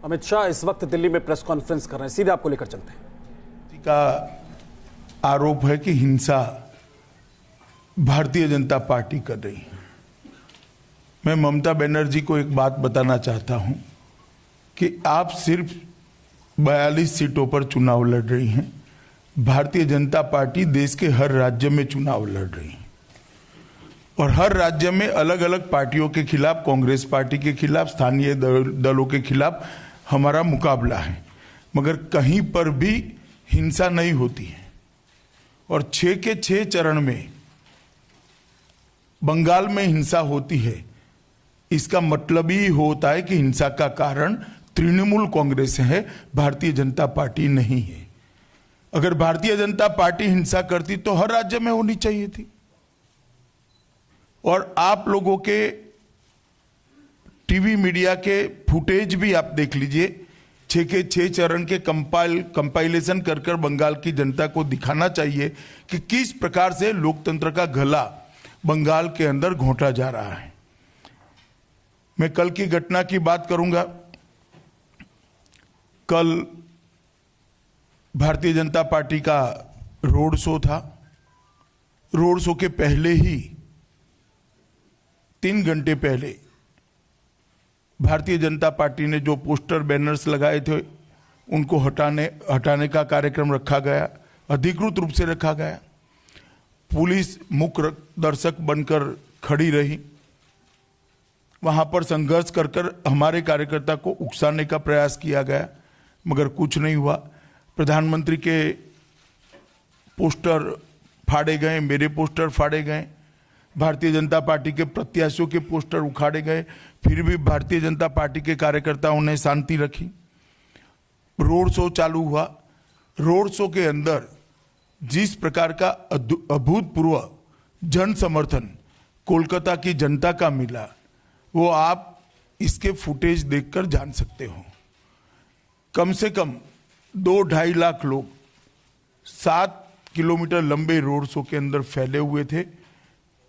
अमित शाह इस वक्त दिल्ली में प्रेस कॉन्फ्रेंस कर रहे हैं, सीधे आपको लेकर चलते हैं। का आरोप है कि हिंसा भारतीय जनता पार्टी कर रही है। मैं ममता बनर्जी को एक बात बताना चाहता हूं कि आप सिर्फ 42 सीटों पर चुनाव लड़ रही हैं। भारतीय जनता पार्टी देश के हर राज्य में चुनाव लड़ रही है और हर राज्य में अलग अलग पार्टियों के खिलाफ, कांग्रेस पार्टी के खिलाफ, स्थानीय दलों के खिलाफ हमारा मुकाबला है, मगर कहीं पर भी हिंसा नहीं होती है। और 6 के 6 चरण में बंगाल में हिंसा होती है, इसका मतलब ही होता है कि हिंसा का कारण तृणमूल कांग्रेस है, भारतीय जनता पार्टी नहीं है। अगर भारतीय जनता पार्टी हिंसा करती तो हर राज्य में होनी चाहिए थी। और आप लोगों के टीवी मीडिया के फुटेज भी आप देख लीजिए। 6 के 6 चरण के कंपाइलेशन कर कर बंगाल की जनता को दिखाना चाहिए कि किस प्रकार से लोकतंत्र का गला बंगाल के अंदर घोंटा जा रहा है। मैं कल की घटना की बात करूंगा। कल भारतीय जनता पार्टी का रोड शो था। रोड शो के पहले ही 3 घंटे पहले भारतीय जनता पार्टी ने जो पोस्टर बैनर्स लगाए थे उनको हटाने का कार्यक्रम रखा गया, अधिकृत रूप से रखा गया। पुलिस मुख्य दर्शक बनकर खड़ी रही। वहां पर संघर्ष कर कर हमारे कार्यकर्ता को उकसाने का प्रयास किया गया, मगर कुछ नहीं हुआ। प्रधानमंत्री के पोस्टर फाड़े गए, मेरे पोस्टर फाड़े गए, भारतीय जनता पार्टी के प्रत्याशियों के पोस्टर उखाड़े गए, फिर भी भारतीय जनता पार्टी के कार्यकर्ताओं ने शांति रखी। रोड शो चालू हुआ। रोड शो के अंदर जिस प्रकार का अभूतपूर्व जन समर्थन कोलकाता की जनता का मिला, वो आप इसके फुटेज देखकर जान सकते हो। कम से कम 2-2.5 लाख लोग 7 किलोमीटर लंबे रोड शो के अंदर फैले हुए थे।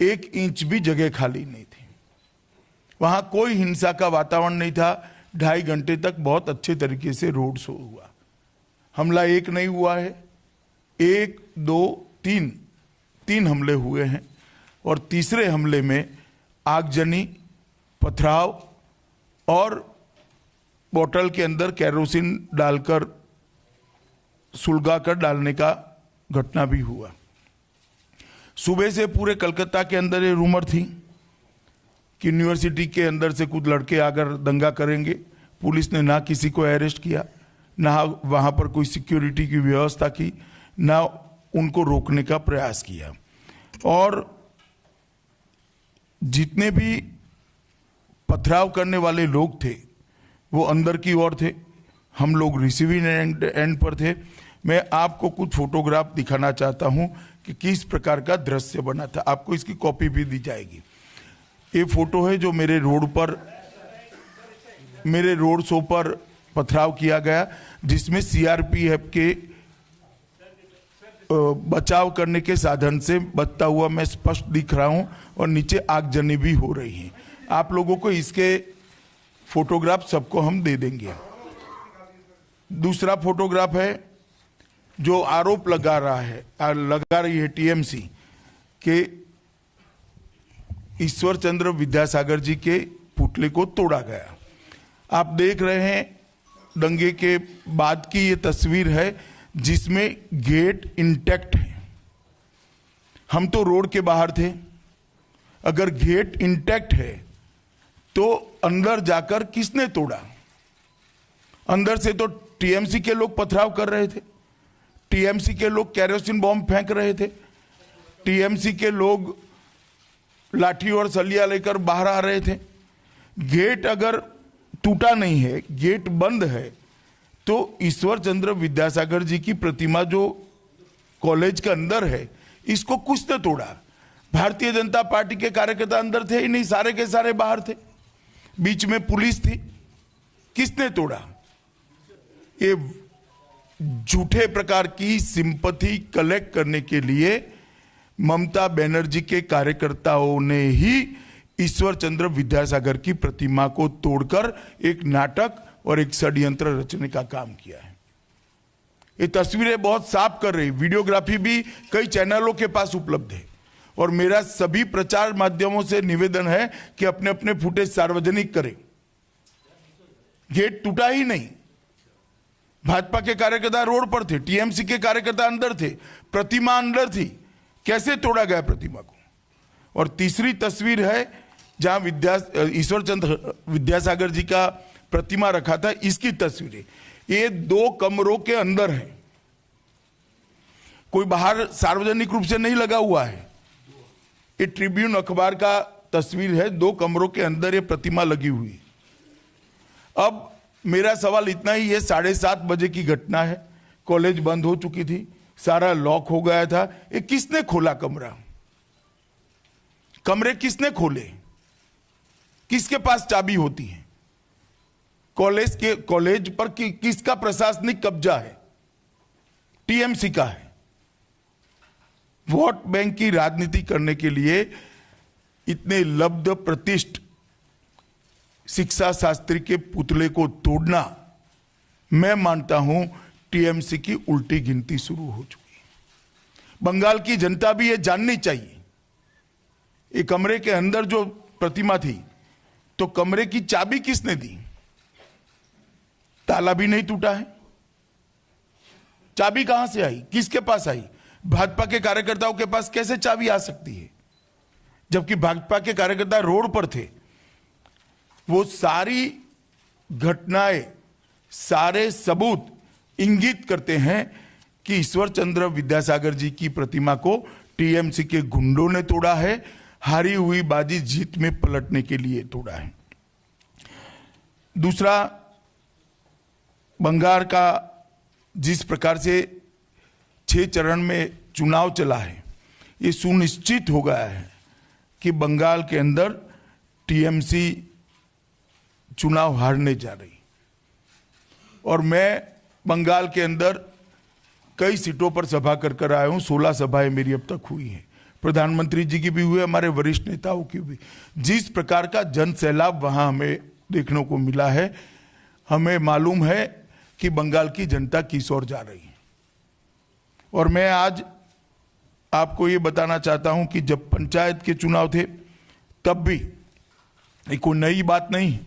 1 इंच भी जगह खाली नहीं थी। वहां कोई हिंसा का वातावरण नहीं था। 2.5 घंटे तक बहुत अच्छे तरीके से रोड शो हुआ। हमला एक नहीं हुआ है, 1, 2, 3 हमले हुए हैं। और तीसरे हमले में आगजनी, पथराव और बोतल के अंदर केरोसिन डालकर सुलगाकर डालने का घटना भी हुआ। सुबह से पूरे कलकत्ता के अंदर ये रूमर थी कि यूनिवर्सिटी के अंदर से कुछ लड़के आकर दंगा करेंगे। पुलिस ने ना किसी को अरेस्ट किया, ना वहां पर कोई सिक्योरिटी की व्यवस्था की, ना उनको रोकने का प्रयास किया। और जितने भी पथराव करने वाले लोग थे वो अंदर की ओर थे, हम लोग रिसीविंग एंड पर थे। मैं आपको कुछ फोटोग्राफ दिखाना चाहता हूं कि किस प्रकार का दृश्य बना था। आपको इसकी कॉपी भी दी जाएगी। ये फोटो है जो मेरे रोड शो पर पथराव किया गया, जिसमें सीआरपीएफ के बचाव करने के साधन से बचता हुआ मैं स्पष्ट दिख रहा हूं और नीचे आगजनी भी हो रही है। आप लोगों को इसके फोटोग्राफ सबको हम दे देंगे। दूसरा फोटोग्राफ है जो आरोप लगा रही है टीएमसी के ईश्वर चंद्र विद्यासागर जी के पुतले को तोड़ा गया। आप देख रहे हैं दंगे के बाद की ये तस्वीर है जिसमें गेट इंटैक्ट है। हम तो रोड के बाहर थे। अगर गेट इंटैक्ट है तो अंदर जाकर किसने तोड़ा? अंदर से तो टीएमसी के लोग पथराव कर रहे थे, टीएमसी के लोग केरोसिन बॉम्ब फेंक रहे थे, टीएमसी के लोग लाठी और सलिया लेकर बाहर आ रहे थे। गेट अगर टूटा नहीं है, गेट बंद है, तो ईश्वर चंद्र विद्यासागर जी की प्रतिमा जो कॉलेज के अंदर है, इसको कुछ ने तोड़ा। भारतीय जनता पार्टी के कार्यकर्ता अंदर थे ही नहीं, सारे के सारे बाहर थे, बीच में पुलिस थी। किसने तोड़ा? ये झूठे प्रकार की सिंपैथी कलेक्ट करने के लिए ममता बनर्जी के कार्यकर्ताओं ने ही ईश्वर चंद्र विद्यासागर की प्रतिमा को तोड़कर एक नाटक और एक षड्यंत्र रचने का काम किया है। ये तस्वीरें बहुत साफ कर रही, वीडियोग्राफी भी कई चैनलों के पास उपलब्ध है। और मेरा सभी प्रचार माध्यमों से निवेदन है कि अपने अपने फुटेज सार्वजनिक करें। गेट टूटा ही नहीं, भाजपा के कार्यकर्ता रोड पर थे, टीएमसी के कार्यकर्ता अंदर थे, प्रतिमा अंदर थी, कैसे तोड़ा गया प्रतिमा को। और तीसरी तस्वीर है जहां ईश्वर चंद्र विद्यासागर जी का प्रतिमा रखा था, इसकी तस्वीरें ये 2 कमरों के अंदर है, कोई बाहर सार्वजनिक रूप से नहीं लगा हुआ है। ये ट्रिब्यून अखबार का तस्वीर है, 2 कमरों के अंदर ये प्रतिमा लगी हुई। अब मेरा सवाल इतना ही है, 7:30 बजे की घटना है, कॉलेज बंद हो चुकी थी, सारा लॉक हो गया था। ये किसने खोला कमरा? कमरे किसने खोले? किसके पास चाबी होती है? कॉलेज पर किसका प्रशासनिक कब्जा है? टीएमसी का है। वोट बैंक की राजनीति करने के लिए इतने लब्ध प्रतिष्ठ शिक्षा शास्त्री के पुतले को तोड़ना, मैं मानता हूं टीएमसी की उल्टी गिनती शुरू हो चुकी है। बंगाल की जनता भी यह जाननी चाहिए। एक कमरे के अंदर जो प्रतिमा थी, तो कमरे की चाबी किसने दी? ताला भी नहीं टूटा है, चाबी कहां से आई? किसके पास आई? भाजपा के कार्यकर्ताओं के पास कैसे चाबी आ सकती है, जबकि भाजपा के कार्यकर्ता रोड पर थे? वो सारी घटनाएं, सारे सबूत इंगित करते हैं कि ईश्वर चंद्र विद्यासागर जी की प्रतिमा को टीएमसी के गुंडों ने तोड़ा है, हारी हुई बाजी जीत में पलटने के लिए तोड़ा है। दूसरा, बंगाल का जिस प्रकार से 6 चरण में चुनाव चला है, ये सुनिश्चित हो गया है कि बंगाल के अंदर टीएमसी चुनाव हारने जा रही। और मैं बंगाल के अंदर कई सीटों पर सभा कर आया हूं, 16 सभाएं मेरी अब तक हुई हैं, प्रधानमंत्री जी की भी हुई, हमारे वरिष्ठ नेताओं की भी। जिस प्रकार का जन सैलाब वहां हमें देखने को मिला है, हमें मालूम है कि बंगाल की जनता किस ओर जा रही है। और मैं आज आपको ये बताना चाहता हूं कि जब पंचायत के चुनाव थे, तब भी ये कोई नई बात नहीं,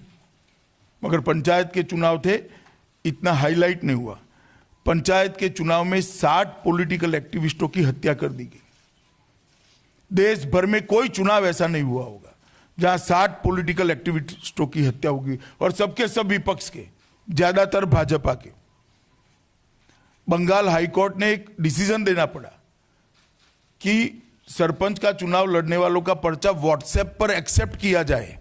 मगर पंचायत के चुनाव थे, इतना हाईलाइट नहीं हुआ। पंचायत के चुनाव में 60 पॉलिटिकल एक्टिविस्टों की हत्या कर दी गई। देश भर में कोई चुनाव ऐसा नहीं हुआ होगा जहां 60 पॉलिटिकल एक्टिविस्टों की हत्या होगी, और सबके सब विपक्ष के, ज्यादातर भाजपा के। बंगाल हाईकोर्ट ने एक डिसीजन देना पड़ा कि सरपंच का चुनाव लड़ने वालों का पर्चा व्हाट्सएप पर एक्सेप्ट किया जाए,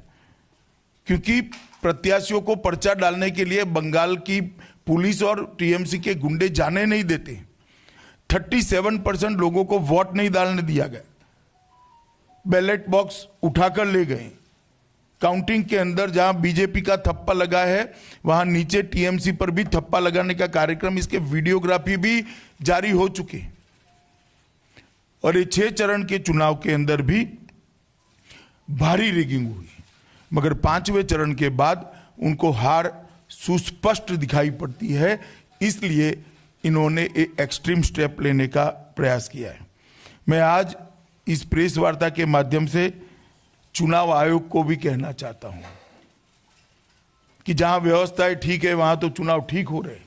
क्योंकि प्रत्याशियों को पर्चा डालने के लिए बंगाल की पुलिस और टीएमसी के गुंडे जाने नहीं देते। 37% लोगों को वोट नहीं डालने दिया गया, बैलेट बॉक्स उठाकर ले गए। काउंटिंग के अंदर जहां बीजेपी का थप्पा लगा है, वहां नीचे टीएमसी पर भी थप्पा लगाने का कार्यक्रम, इसके वीडियोग्राफी भी जारी हो चुकी। और ये 6 चरण के चुनाव के अंदर भी भारी रैगिंग हुई, मगर 5वें चरण के बाद उनको हार सुस्पष्ट दिखाई पड़ती है। इसलिए इन्होंने एक एक्सट्रीम स्टेप लेने का प्रयास किया है। मैं आज इस प्रेस वार्ता के माध्यम से चुनाव आयोग को भी कहना चाहता हूं कि जहां व्यवस्थाएं ठीक है, वहां तो चुनाव ठीक हो रहे।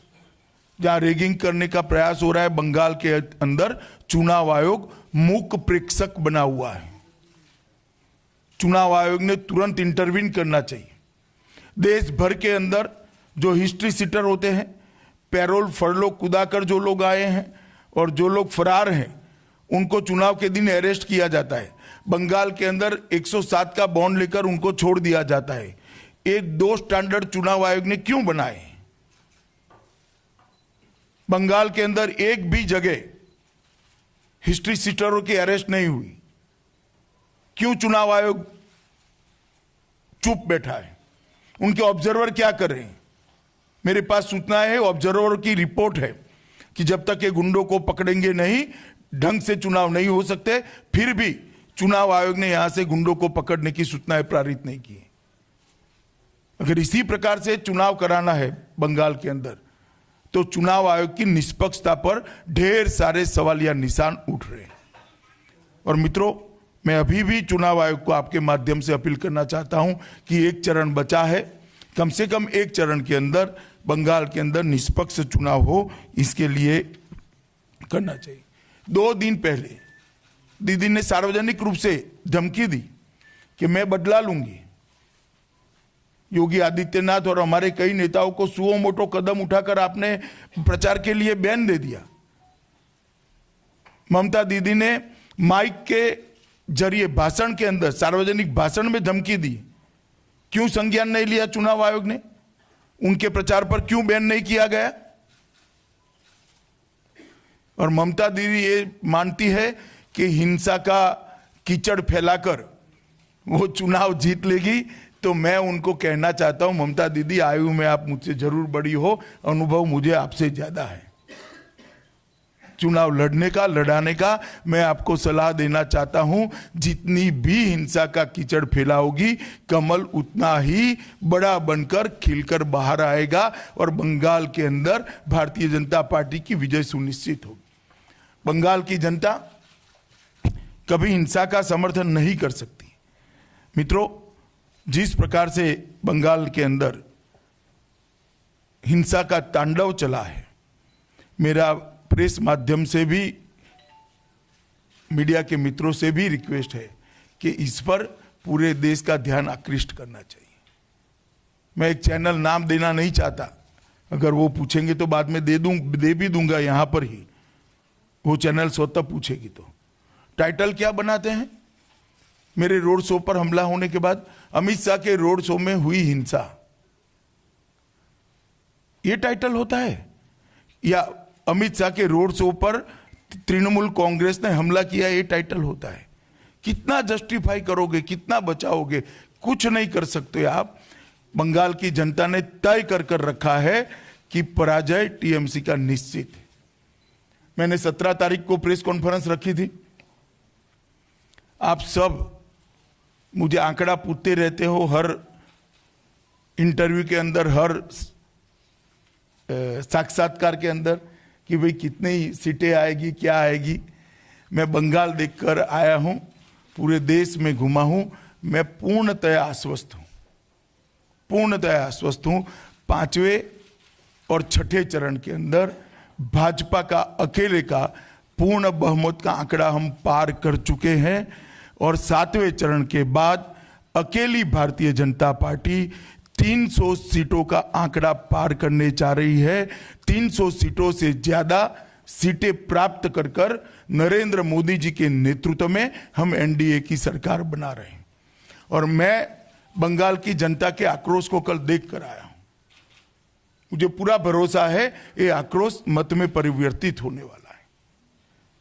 जहां रैगिंग करने का प्रयास हो रहा है बंगाल के अंदर, चुनाव आयोग मूक प्रेक्षक बना हुआ है। चुनाव आयोग ने तुरंत इंटरवीन करना चाहिए। देश भर के अंदर जो हिस्ट्री सीटर होते हैं, पैरोल फरलो कुदाकर जो लोग आए हैं और जो लोग फरार हैं, उनको चुनाव के दिन अरेस्ट किया जाता है। बंगाल के अंदर 107 का बॉन्ड लेकर उनको छोड़ दिया जाता है। ये 2 स्टैंडर्ड चुनाव आयोग ने क्यों बनाए? बंगाल के अंदर एक भी जगह हिस्ट्री सीटरों की अरेस्ट नहीं हुई। क्यों चुनाव आयोग चुप बैठा है? उनके ऑब्जर्वर क्या कर रहे हैं? मेरे पास सूचना है, ऑब्जर्वर की रिपोर्ट है कि जब तक ये गुंडों को पकड़ेंगे नहीं, ढंग से चुनाव नहीं हो सकते। फिर भी चुनाव आयोग ने यहां से गुंडों को पकड़ने की सूचनाएं पारित नहीं की। अगर इसी प्रकार से चुनाव कराना है बंगाल के अंदर, तो चुनाव आयोग की निष्पक्षता पर ढेर सारे सवाल या निशान उठ रहे हैं। और मित्रों, मैं अभी भी चुनाव आयोग को आपके माध्यम से अपील करना चाहता हूं कि एक चरण बचा है, कम से कम एक चरण के अंदर बंगाल के अंदर निष्पक्ष चुनाव हो, इसके लिए करना चाहिए। 2 दिन पहले दीदी ने सार्वजनिक रूप से धमकी दी कि मैं बदला लूंगी। योगी आदित्यनाथ और हमारे कई नेताओं को सुओ मोटो कदम उठाकर आपने प्रचार के लिए बैन दे दिया। ममता दीदी ने माइक के जरिए भाषण के अंदर, सार्वजनिक भाषण में धमकी दी। क्यों संज्ञान नहीं लिया चुनाव आयोग ने? उनके प्रचार पर क्यों बैन नहीं किया गया? और ममता दीदी ये मानती है कि हिंसा का कीचड़ फैलाकर वो चुनाव जीत लेगी। तो मैं उनको कहना चाहता हूं, ममता दीदी, आयु में आप मुझसे जरूर बड़ी हो, अनुभव मुझे आपसे ज्यादा है। चुनाव लड़ने का, लड़ाने का मैं आपको सलाह देना चाहता हूं। जितनी भी हिंसा का कीचड़ फैला होगी, कमल उतना ही बड़ा बनकर खिलकर बाहर आएगा और बंगाल के अंदर भारतीय जनता पार्टी की विजय सुनिश्चित होगी। बंगाल की जनता कभी हिंसा का समर्थन नहीं कर सकती। मित्रों, जिस प्रकार से बंगाल के अंदर हिंसा का तांडव चला है, मेरा प्रेस माध्यम से भी, मीडिया के मित्रों से भी रिक्वेस्ट है कि इस पर पूरे देश का ध्यान आकृष्ट करना चाहिए। मैं एक चैनल नाम देना नहीं चाहता, अगर वो पूछेंगे तो बाद में दे भी दूंगा यहां पर ही, वो चैनल स्वतः पूछेगी तो। टाइटल क्या बनाते हैं? मेरे रोड शो पर हमला होने के बाद अमित शाह के रोड शो में हुई हिंसा, ये टाइटल होता है? या अमित शाह के रोड शो पर तृणमूल कांग्रेस ने हमला किया, ये टाइटल होता है? कितना जस्टिफाई करोगे, कितना बचाओगे? कुछ नहीं कर सकते आप। बंगाल की जनता ने तय कर रखा है कि पराजय टीएमसी का निश्चित है। मैंने 17 तारीख को प्रेस कॉन्फ्रेंस रखी थी। आप सब मुझे आंकड़ा पूछते रहते हो हर इंटरव्यू के अंदर, हर साक्षात्कार के अंदर कि भाई कितनी सीटें आएगी, क्या आएगी। मैं बंगाल देखकर आया हूं, पूरे देश में घुमा हूं, मैं पूर्णतः आश्वस्त हूं। 5वें और 6ठे चरण के अंदर भाजपा का अकेले का पूर्ण बहुमत का आंकड़ा हम पार कर चुके हैं और 7वें चरण के बाद अकेली भारतीय जनता पार्टी 300 सीटों का आंकड़ा पार करने जा रही है। 300 सीटों से ज्यादा सीटें प्राप्त कर नरेंद्र मोदी जी के नेतृत्व में हम एनडीए की सरकार बना रहे हैं। और मैं बंगाल की जनता के आक्रोश को कल देख कर आया हूं। मुझे पूरा भरोसा है ये आक्रोश मत में परिवर्तित होने वाला है।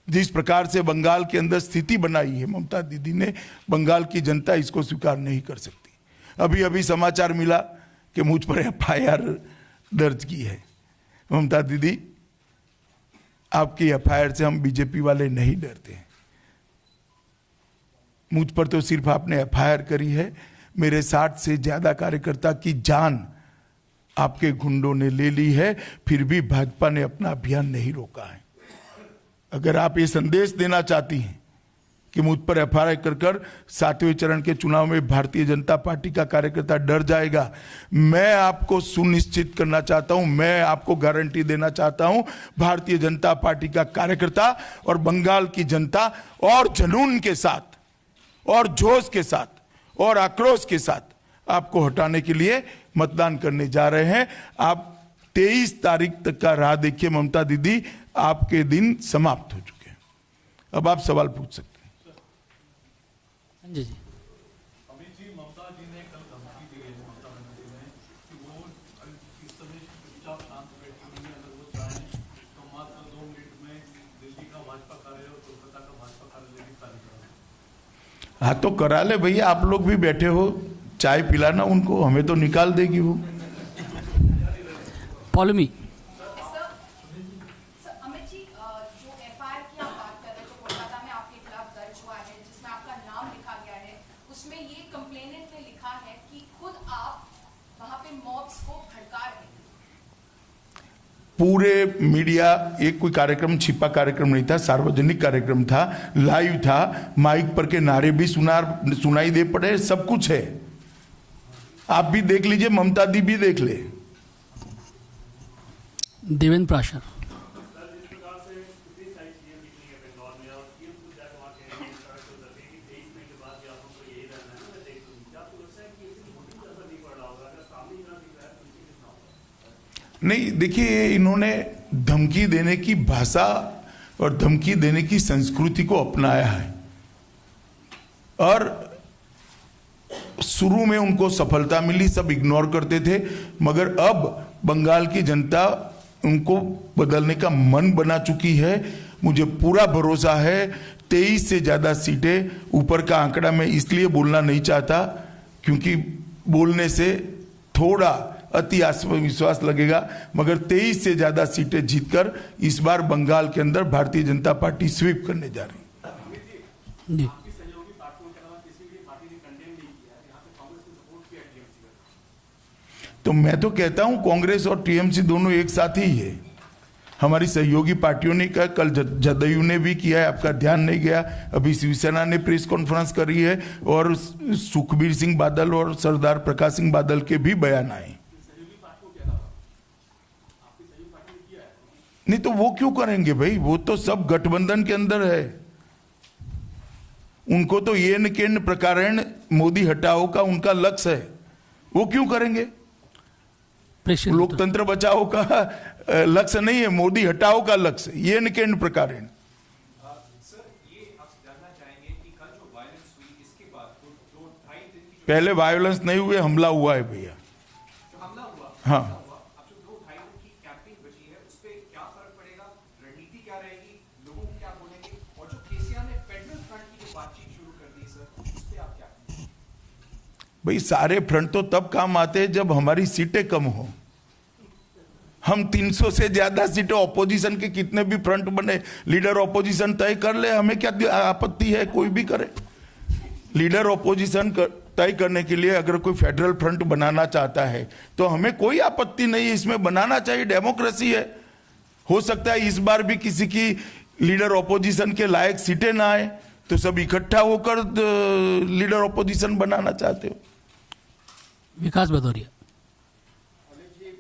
जिस प्रकार से बंगाल के अंदर स्थिति बनाई है ममता दीदी ने, बंगाल की जनता इसको स्वीकार नहीं कर सकती। अभी अभी समाचार मिला कि मुझ पर एफआईआर दर्ज की है। ममता दीदी, आपकी एफआईआर से हम बीजेपी वाले नहीं डरते हैं। मुझ पर तो सिर्फ आपने एफआईआर करी है, मेरे 60 से ज्यादा कार्यकर्ता की जान आपके गुंडों ने ले ली है, फिर भी भाजपा ने अपना अभियान नहीं रोका है। अगर आप ये संदेश देना चाहती हैं कि मुझ पर एफआईआर कर 7वें चरण के चुनाव में भारतीय जनता पार्टी का कार्यकर्ता डर जाएगा, मैं आपको सुनिश्चित करना चाहता हूं, मैं आपको गारंटी देना चाहता हूं, भारतीय जनता पार्टी का कार्यकर्ता और बंगाल की जनता और जुनून के साथ और जोश के साथ और आक्रोश के साथ आपको हटाने के लिए मतदान करने जा रहे हैं। आप 23 तारीख तक का राह देखिए ममता दीदी, आपके दिन समाप्त हो चुके हैं। अब आप सवाल पूछ सकते हैं। जी अमित जी, ममता जी ने कल धमकी दी है, ममता बनर्जी ने, कि वो इस समय चुपचाप शांत बैठी हुई है, अगर वो चाहें तो मात्र 2 मिनट में दिल्ली का भाजपा कार्यालय और कोलकाता का भाजपा कार्यालय भी खाली करा। हाँ तो करा ले भैया, आप लोग भी बैठे हो, चाय पिलाना उनको, हमें तो निकाल देगी वो। पॉलमी अमित जी, जो एफआईआर की आप बात कर रहे हैं, जो कोलकाता में आपके खिलाफ दर्ज हुआ है, जिसमें आपका नाम लिखा गया है, उसमें ये कंप्लेनेंट ने लिखा है कि खुद आप पूरे मीडिया, एक कोई कार्यक्रम छिपा कार्यक्रम नहीं था, सार्वजनिक कार्यक्रम था, लाइव था, माइक पर के नारे भी सुनाई दे पड़े, सब कुछ है। आप भी देख लीजिए, ममता दी भी देख ले। देवेंद्र प्राशर। नहीं, देखिए, इन्होंने धमकी देने की भाषा और धमकी देने की संस्कृति को अपनाया है और शुरू में उनको सफलता मिली, सब इग्नोर करते थे, मगर अब बंगाल की जनता उनको बदलने का मन बना चुकी है। मुझे पूरा भरोसा है 23 से ज्यादा सीटें, ऊपर का आंकड़ा मैं इसलिए बोलना नहीं चाहता क्योंकि बोलने से थोड़ा अति आत्मविश्वास लगेगा, मगर 23 से ज्यादा सीटें जीतकर इस बार बंगाल के अंदर भारतीय जनता पार्टी स्वीप करने जा रही है। जी। तो मैं तो कहता हूं कांग्रेस और टीएमसी दोनों एक साथ ही है। हमारी सहयोगी पार्टियों ने कहा, कल जदयू ने भी किया है, आपका ध्यान नहीं गया। अभी शिवसेना ने प्रेस कॉन्फ्रेंस करी है और सुखबीर सिंह बादल और सरदार प्रकाश सिंह बादल के भी बयान आए। नहीं तो वो क्यों करेंगे भाई, वो तो सब गठबंधन के अंदर है। उनको तो ये न केन प्रकारेण मोदी हटाओ का उनका लक्ष्य है, वो क्यों करेंगे? लोकतंत्र बचाओ का लक्ष्य नहीं है, मोदी हटाओ का लक्ष्य, ये न केन प्रकारेण। पहले वायलेंस नहीं हुए, हमला हुआ है भैया। हाँ, भाई सारे फ्रंट तो तब काम आते हैं जब हमारी सीटें कम हो। हम 300 से ज्यादा सीटें, ऑपोजिशन के कितने भी फ्रंट बने, लीडर ऑपोजिशन तय कर ले, हमें क्या आपत्ति है, कोई भी करे। लीडर ऑपोजिशन तय करने के लिए अगर कोई फेडरल फ्रंट बनाना चाहता है तो हमें कोई आपत्ति नहीं है, इसमें बनाना चाहिए, डेमोक्रेसी है। हो सकता है इस बार भी किसी की लीडर ऑपोजिशन के लायक सीटें ना आए तो सब इकट्ठा होकर लीडर ऑपोजिशन बनाना चाहते हो। विकास भदौरिया। अमित जी,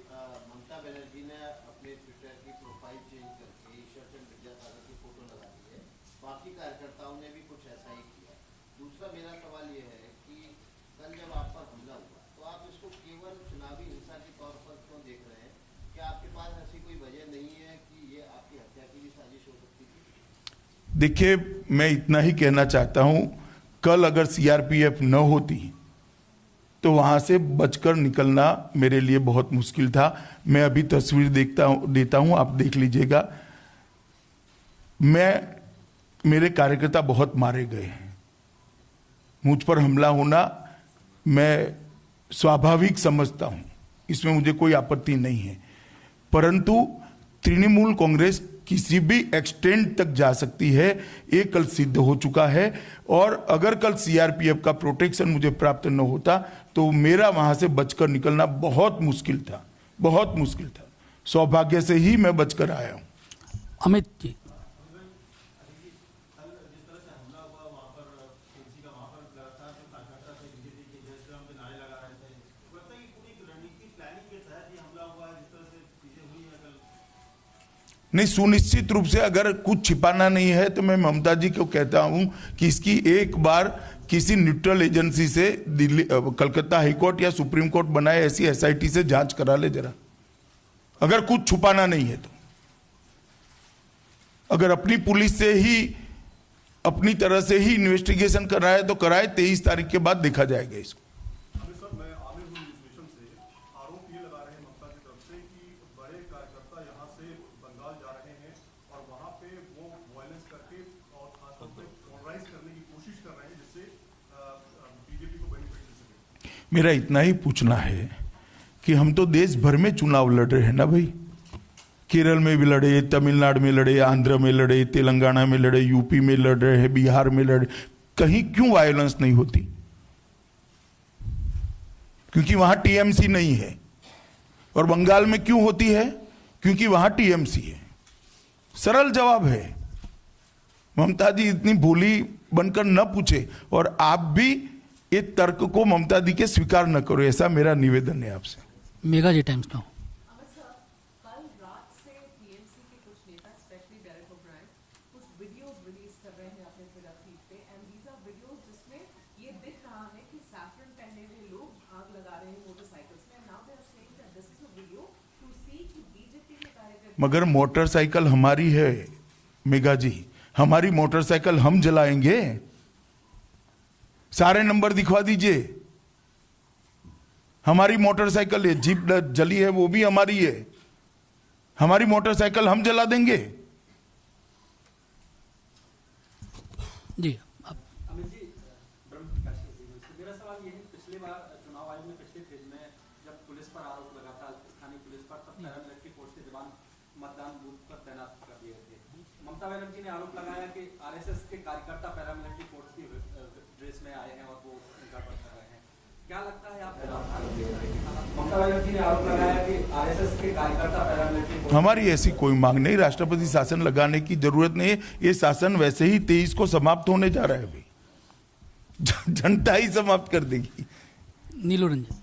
ममता बनर्जी ने अपने ट्विटर की प्रोफाइल चेंज करके ईश्वर चंद्र विद्यासागर की फोटो लगा दी है, बाकी कार्यकर्ताओं ने भी कुछ ऐसा ही किया। दूसरा मेरा सवाल ये है कि कल जब आप पर हमला हुआ तो आप इसको केवल चुनावी हिंसा के तौर पर क्यों देख रहे हैं? क्या आपके पास ऐसी कोई वजह नहीं है कि ये आपकी हत्या की भी साजिश हो सकती थी? देखिए, मैं इतना ही कहना चाहता हूं, कल अगर सीआरपीएफ न होती तो वहां से बचकर निकलना मेरे लिए बहुत मुश्किल था। मैं अभी तस्वीर देता हूं, आप देख लीजिएगा। मेरे कार्यकर्ता बहुत मारे गए हैं, मुझ पर हमला होना मैं स्वाभाविक समझता हूं, इसमें मुझे कोई आपत्ति नहीं है, परंतु तृणमूल कांग्रेस किसी भी एक्सटेंट तक जा सकती है, ये कल सिद्ध हो चुका है। और अगर कल सीआरपीएफ का प्रोटेक्शन मुझे प्राप्त न होता तो मेरा वहां से बचकर निकलना बहुत मुश्किल था, बहुत मुश्किल था। सौभाग्य से ही मैं बचकर आया हूं। अमित जी। नहीं, सुनिश्चित रूप से अगर कुछ छिपाना नहीं है तो मैं ममता जी को कहता हूं कि इसकी एक बार किसी न्यूट्रल एजेंसी से दिल्ली, कलकत्ता हाईकोर्ट या सुप्रीम कोर्ट बनाए ऐसी एसआईटी से जांच करा ले जरा, अगर कुछ छुपाना नहीं है तो। अगर अपनी पुलिस से ही अपनी तरह से ही इन्वेस्टिगेशन कराए तो कराए, 23 तारीख के बाद देखा जाएगा इसको। मेरा इतना ही पूछना है कि हम तो देश भर में चुनाव लड़ रहे हैं ना भाई, केरल में भी लड़े, तमिलनाडु में लड़े, आंध्र में लड़े, तेलंगाना में लड़े, यूपी में लड़ रहे हैं, बिहार में लड़े, कहीं क्यों वायलेंस नहीं होती? क्योंकि वहां टीएमसी नहीं है। और बंगाल में क्यों होती है? क्योंकि वहां टीएमसी है। सरल जवाब है। ममता जी इतनी भोली बनकर न पूछे, और आप भी ये तर्क को ममता जी के स्वीकार न करो, ऐसा मेरा निवेदन है आपसे। मेगा जी टाइम्स नाउ। अमित सर, कल रात से टीएमसी के कुछ नेता, स्पेशली डेरेक ओब्रायन, कुछ वीडियोस रिलीज कर रहे हैं अपने ट्विटर फीड पे, एंड दीज आर वीडियोस जिसमें ये दिख रहा है कि सैफरन पहने हुए लोग आग लगा रहे हैं मोटरसाइकिल्स में। Now they are saying that this is a video to see कि बीजेपी के कार्यकर्ता। मगर मोटरसाइकिल हमारी है मेगा जी, हमारी मोटरसाइकिल हम जलाएंगे। सारे नंबर दिखवा दीजिए। हमारी मोटरसाइकिल है, जीप जली है वो भी हमारी है। हमारी मोटरसाइकिल हम जला देंगे। जी अब अमित जी, ब्रह्म प्रकाश जी, मेरा सवाल ये है, पिछली बार चुनाव आयोग ने पिछले फेज में जब पुलिस पर आरोप लगा था, स्थानीय पुलिस पर, तब पैरामिलिट्री फोर्स के जवान मतदान बूथ पर तैनात कर दिए थे। ममता बनर्जी ने आरोप लगाया कि आरएसएस के कार्यकर्ता पैरामिलिट्री फोर्स की ड्रेस में आए हैं और वो गड़बड़ कर रहे हैं। क्या लगता है आप? ममता बनर्जी ने आरोप लगाया कि आरएसएस के कार्यकर्ता पैरामिलिट्री फोर्स। हमारी ऐसी कोई मांग नहीं, राष्ट्रपति शासन लगाने की जरूरत नहीं है। ये शासन वैसे ही 23 को समाप्त होने जा रहा है। अभी जनता ही समाप्त कर देगी। नीलू रंजन।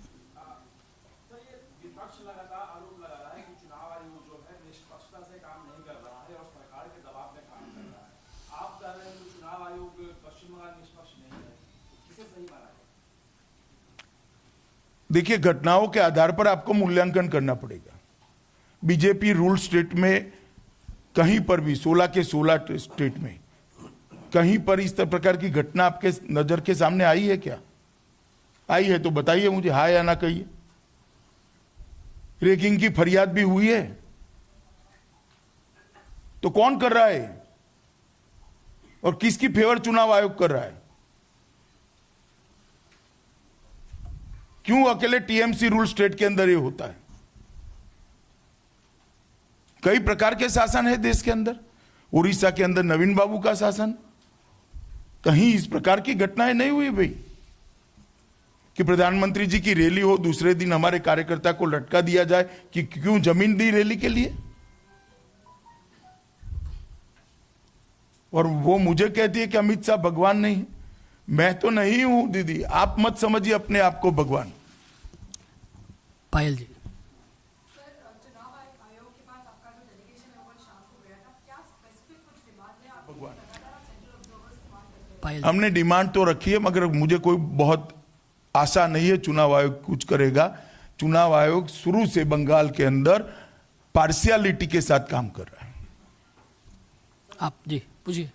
विपक्ष लगातार आरोप लगा रहा है कि चुनाव आयोग जो है निष्पक्षता से काम नहीं कर रहा है और सरकार के दबाव में काम कर रहा है। आप कह रहे हैं कि चुनाव आयोग पश्चिम बंगाल निष्पक्ष नहीं है, किसे सही माना है? देखिए, घटनाओं के आधार पर आपको मूल्यांकन करना पड़ेगा। बीजेपी रूल स्टेट में कहीं पर भी 16 के 16 स्टेट में कहीं पर इस प्रकार की घटना आपके नजर के सामने आई है क्या? आई है तो बताइए मुझे, हाँ या ना कहिए। रेगिंग की फरियाद भी हुई है तो कौन कर रहा है और किसकी फेवर चुनाव आयोग कर रहा है? क्यों अकेले टीएमसी रूल स्टेट के अंदर ये होता है? कई प्रकार के शासन है देश के अंदर। उड़ीसा के अंदर नवीन बाबू का शासन, कहीं इस प्रकार की घटनाएं नहीं हुई भाई कि प्रधानमंत्री जी की रैली हो, दूसरे दिन हमारे कार्यकर्ता को लटका दिया जाए कि क्यों जमीन दी रैली के लिए। और वो मुझे कहती है कि अमित शाह भगवान नहीं। मैं तो नहीं हूं दीदी, आप मत समझिए अपने आप को भगवान। पायल जी। सर, चुनाव आयोग के पास आपका जो डेलीगेशन है वो शाम को गया था, क्या स्पेसिफिक कुछ डिमांड है आपकी? लगातार आप सेंट्रल ऑब्जर्वर्स की मांग करते हैं। पायल। हमने डिमांड तो रखी है, मगर मुझे कोई बहुत आशा नहीं है चुनाव आयोग कुछ करेगा। चुनाव आयोग शुरू से बंगाल के अंदर पार्शियलिटी के साथ काम कर रहा है। आप जी पूछिए। सर,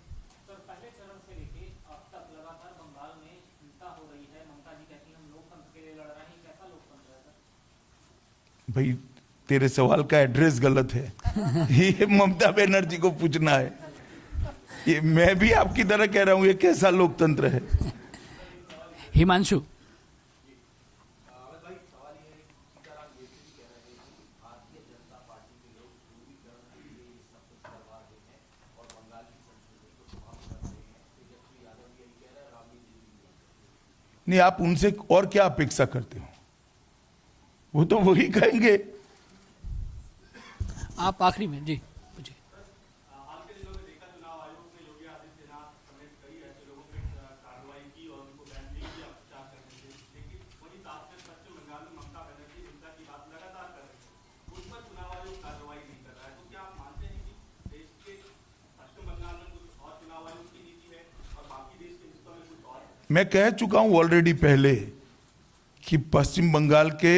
पहले चरण से लेके अब तक लगातार बंगाल में हिंसा हो रही है। ममता जी कहती हैं हम लोकतंत्र के लिए लड़ रहे हैं। कैसा लोकतंत्र है सर? भाई तेरे सवाल का एड्रेस गलत है। ये ममता बनर्जी को पूछना है। ये मैं भी आपकी तरह कह रहा हूं, ये कैसा लोकतंत्र है? हिमांशु। नहीं, आप उनसे और क्या अपेक्षा करते हो? वो तो वही कहेंगे। आप आखिरी में जी पूछिए। हाल के दिनों में देखा चुनाव आयोग ने योगी आदित्यनाथ समेत कई ऐसे लोगों पे कार्रवाई की और उनको बैन भी किया प्रचार करने से। लेकिन वही साथ में पश्चिम बंगाल में ममता बनर्जी हिंसा की बात लगातार कर रही है, उस पर चुनाव आयोग कार्रवाई नहीं कर रहा है। तो क्या आप मानते हैं कि देश के पश्चिम बंगाल में कुछ और चुनाव आयोग की नीति है और बाकी देश के हिस्सों में कुछ और है? मैं कह चुका हूं ऑलरेडी पहले कि पश्चिम बंगाल के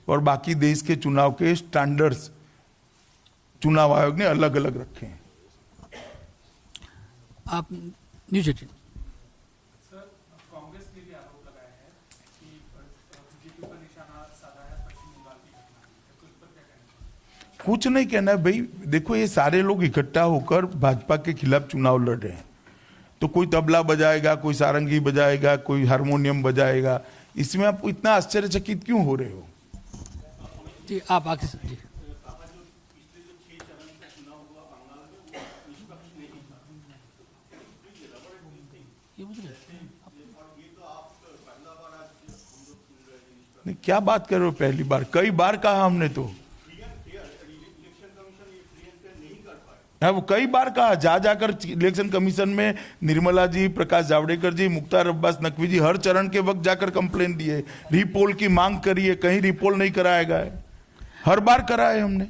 और बाकी देश के चुनाव के स्टैंडर्ड्स चुनाव आयोग ने अलग अलग रखे हैं। आप न्यूज 18। सर, कांग्रेस ने भी आरोप लगाया है कि बीजेपी पर निशाना साधा है पश्चिम बंगाल की घटना। तो इस पर क्या कहना? कुछ नहीं कहना है भाई। देखो, ये सारे लोग इकट्ठा होकर भाजपा के खिलाफ चुनाव लड़ रहे हैं। तो कोई तबला बजाएगा, कोई सारंगी बजाएगा, कोई हारमोनियम बजाएगा। इसमें आप इतना आश्चर्यचकित क्यों हो रहे हो? जी आप आखिरी से जी। ये पूछ रहे हैं? नहीं, क्या बात कर रहे हो? पहली बार, कई बार कहा हमने तो। है वो कई बार कहा, जा जाकर इलेक्शन कमीशन में निर्मला जी, प्रकाश जावड़ेकर जी, मुख्तार अब्बास नकवी जी हर चरण के वक्त जाकर कंप्लेन दिए, रीपोल की मांग करी है, कहीं रीपोल नहीं कराया गया है, हर बार कराया है हमने।